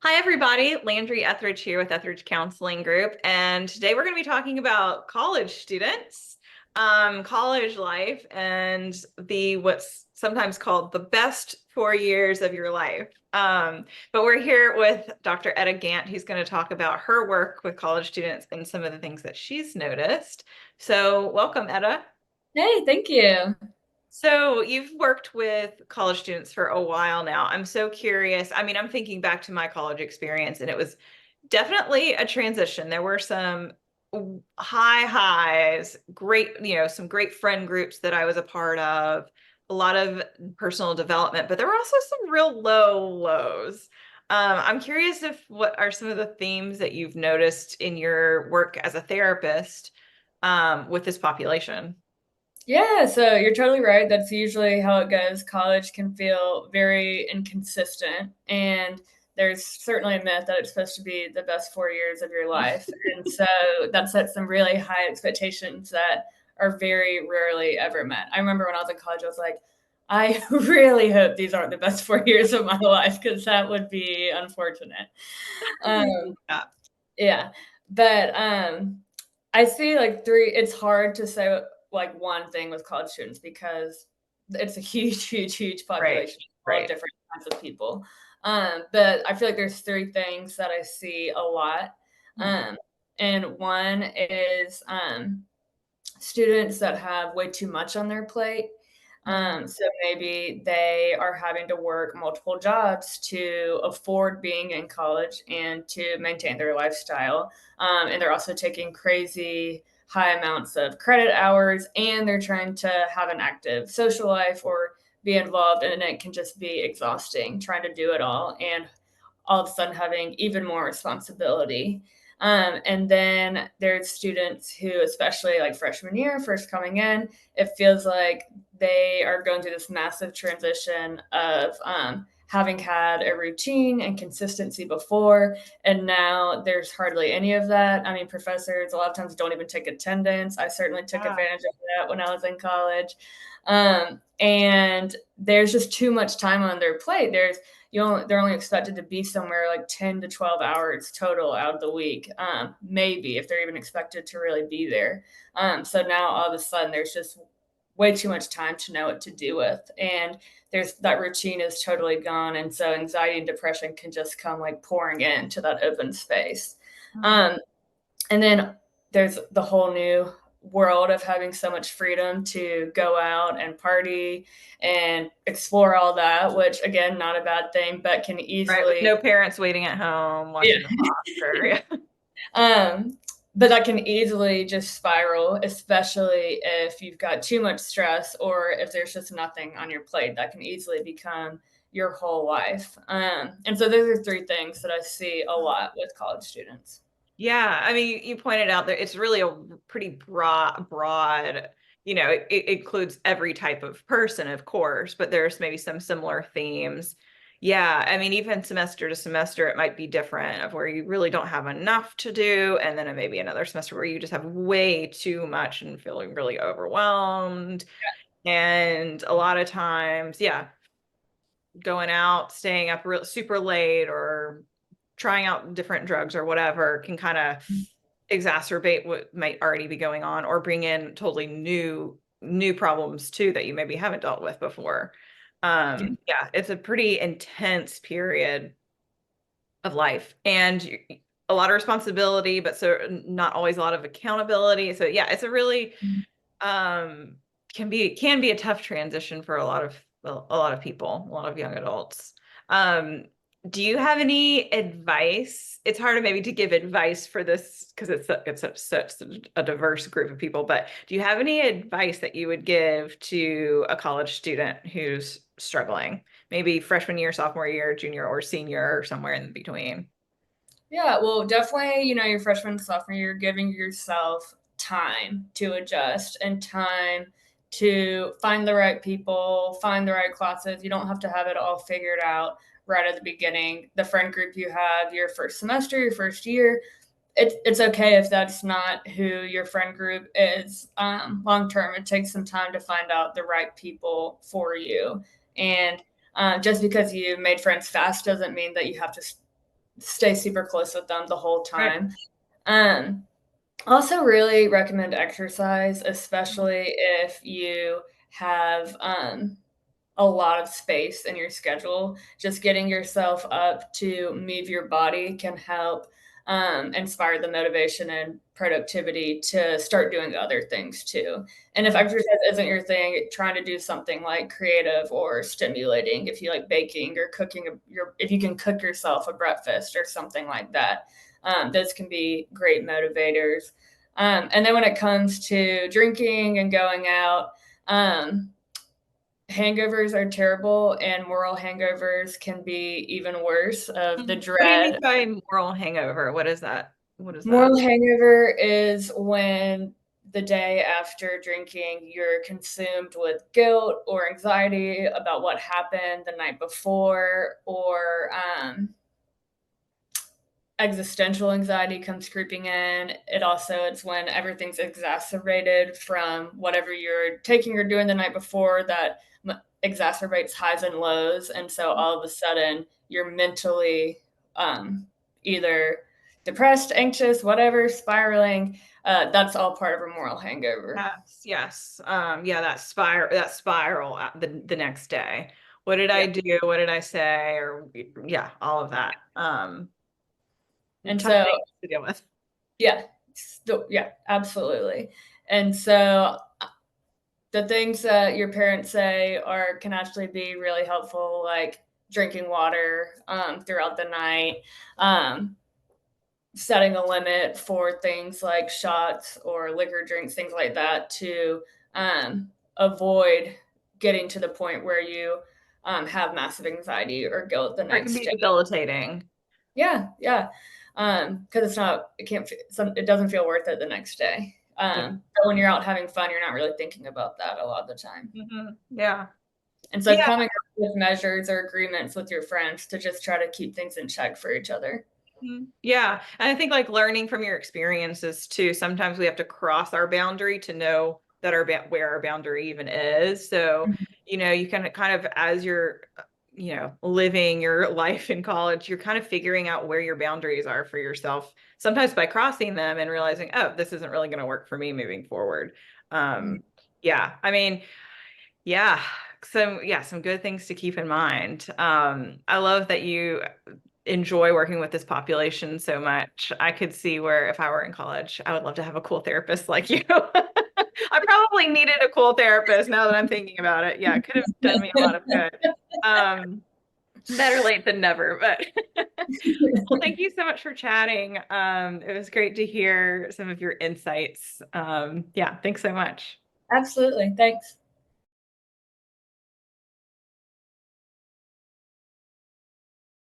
Hi, everybody. Landry Etheridge here with Etheridge Counseling Group. And today we're going to be talking about college students, college life, and what's sometimes called the best 4 years of your life. But we're here with Dr. Etta Gant, who's going to talk about her work with college students and some of the things that she's noticed. So, welcome, Etta. Hey, thank you. So you've worked with college students for a while now. I'm so curious. I mean, I'm thinking back to my college experience, and it was definitely a transition. There were some high highs, great, some great friend groups that I was a part of, a lot of personal development, but there were also some real low lows. I'm curious if what are some of the themes that you've noticed in your work as a therapist, with this population? Yeah, so you're totally right. That's usually how it goes. College can feel very inconsistent, and there's certainly a myth that it's supposed to be the best 4 years of your life. And so that sets some really high expectations that are very rarely ever met. I remember when I was in college, I was like, I really hope these aren't the best 4 years of my life because that would be unfortunate. Um, Yeah. Yeah, but, I see, like, 3 it's hard to say, like, one thing with college students because it's a huge, huge, huge Right, population, all right. different kinds of people, but I feel like there's 3 things that I see a lot, Hmm. and one is, students that have way too much on their plate. Mm. So maybe they are having to work multiple jobs to afford being in college and to maintain their lifestyle. And they're also taking crazy high amounts of credit hours and they're trying to have an active social life or be involved. And it can just be exhausting trying to do it all. And all of a sudden having even more responsibility. And then there's students who, especially like freshman year, first coming in, it feels like they are going through this massive transition of having had a routine and consistency before, and now there's hardly any of that. I mean, professors a lot of times don't even take attendance. I certainly took Yeah. advantage of that when I was in college. And there's just too much time on their plate. They're only expected to be somewhere like 10 to 12 hours total out of the week, maybe if they're even expected to really be there. So now all of a sudden there's just way too much time to know what to do with, and there's that routine is totally gone, and so anxiety and depression can just come like pouring into that open space. Mm. um, and then there's the whole new world of having so much freedom to go out and party and explore all that, which again, not a bad thing, but can Right, with easily, no parents waiting at home yeah. watching the clock or yeah. um, but that can easily just spiral, especially if you've got too much stress or if there's just nothing on your plate. That can easily become your whole life. And so those are 3 things that I see a lot with college students. Yeah, I mean, you pointed out that it's really a pretty broad, it includes every type of person, of course, but there's maybe some similar themes. Yeah, I mean, even semester to semester, it might be different of where you really don't have enough to do, and then maybe another semester where you just have way too much and feeling really overwhelmed. And a lot of times, yeah, going out, staying up real super late or trying out different drugs or whatever can kind of exacerbate what might already be going on or bring in totally new problems too that you maybe haven't dealt with before. Yeah, it's a pretty intense period of life and a lot of responsibility, but so not always a lot of accountability. So yeah, it's a really um can be a tough transition for a lot of people, a lot of young adults. um do you have any advice? It's hard maybe to give advice for this because it's such a diverse group of people, but do you have any advice that you would give to a college student who's struggling, maybe freshman year, sophomore year, junior or senior or somewhere in between? Yeah, well, definitely, your freshman, sophomore year, giving yourself time to adjust and time to find the right people, find the right classes. You don't have to have it all figured out right at the beginning. The friend group you have your first semester, your first year, it's okay if that's not who your friend group is long term. It takes some time to find out the right people for you. And just because you made friends fast doesn't mean that you have to stay super close with them the whole Right. time. Um, Also really recommend exercise, especially if you have a lot of space in your schedule. Just getting yourself up to move your body can help inspire the motivation and productivity to start doing other things too. And if Mm. exercise isn't your thing, trying to do something like creative or stimulating, if you like baking or cooking, if you can cook yourself a breakfast or something like that, those can be great motivators. And then when it comes to drinking and going out, hangovers are terrible, and moral hangovers can be even worse of the What do you mean dread. by moral hangover? What is that? What is that? Moral hangover is when the day after drinking, you're consumed with guilt or anxiety about what happened the night before, or existential anxiety comes creeping in. It's when everything's exacerbated from whatever you're taking or doing the night before that exacerbates highs and lows. And so all of a sudden you're mentally um, either depressed, anxious, whatever, spiraling. That's all part of a moral hangover. Yes, yes. Yeah, that spiral the next day. What did I Yeah. do? What did I say? Or yeah, all of that. And Tough so, things to deal with. yeah, yeah, absolutely. And so the things that your parents say are can actually be really helpful, like drinking water throughout the night, um, setting a limit for things like shots or liquor drinks, things like that, to avoid getting to the point where you have massive anxiety or guilt the Or it can next be day. debilitating. Yeah, yeah. Because it doesn't feel worth it the next day. Yeah. But when you're out having fun, you're not really thinking about that a lot of the time. Yeah. And so Yeah. coming up with measures or agreements with your friends to just try to keep things in check for each other. Yeah. And I think like learning from your experiences too, sometimes we have to cross our boundary to know that where our boundary even is. So, Mhm. you can kind of, as you're, living your life in college, you're kind of figuring out where your boundaries are for yourself, sometimes by crossing them and realizing, oh, this isn't really going to work for me moving forward. Mhm. Yeah. I mean, yeah. Some good things to keep in mind. I love that you enjoy working with this population so much. I could see where if I were in college, I would love to have a cool therapist like you. I probably needed a cool therapist now that I'm thinking about it. Yeah, it could have done me a lot of good. Um, Better late than never, but well, thank you so much for chatting. It was great to hear some of your insights. Yeah, thanks so much. Absolutely. Thanks.